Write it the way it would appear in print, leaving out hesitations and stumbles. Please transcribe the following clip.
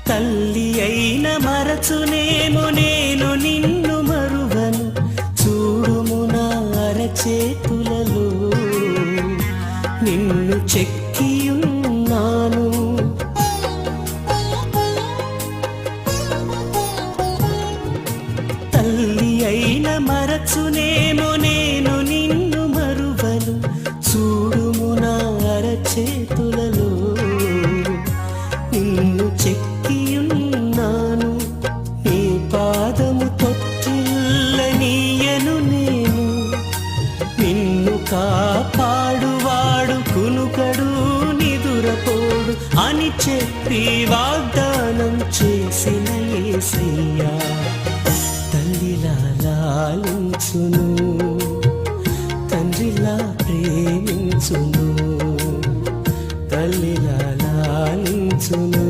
తల్లి అయిన మరచునేమో నేను నిన్ను మరువను, చూడుము నా అరచేతులలో నిన్ను చెక్కియున్నాను. తల్లి అయిన మరచునేమో నేను నిన్ను మరువను, చూడుము నా అరచేతులలో నిన్ను చెక్కియున్నాను. నీ పాదము తొట్టిల్లనీయను నేను, నిన్ను కాపాడువాడు కునుకడు నిదురపోడు అని చెప్పి వాగ్దానం చేసిన యేసయ్యా తల్లిలా లాలించును, తండ్రిలా ప్రేమించును, తల్లిలా లాలించును.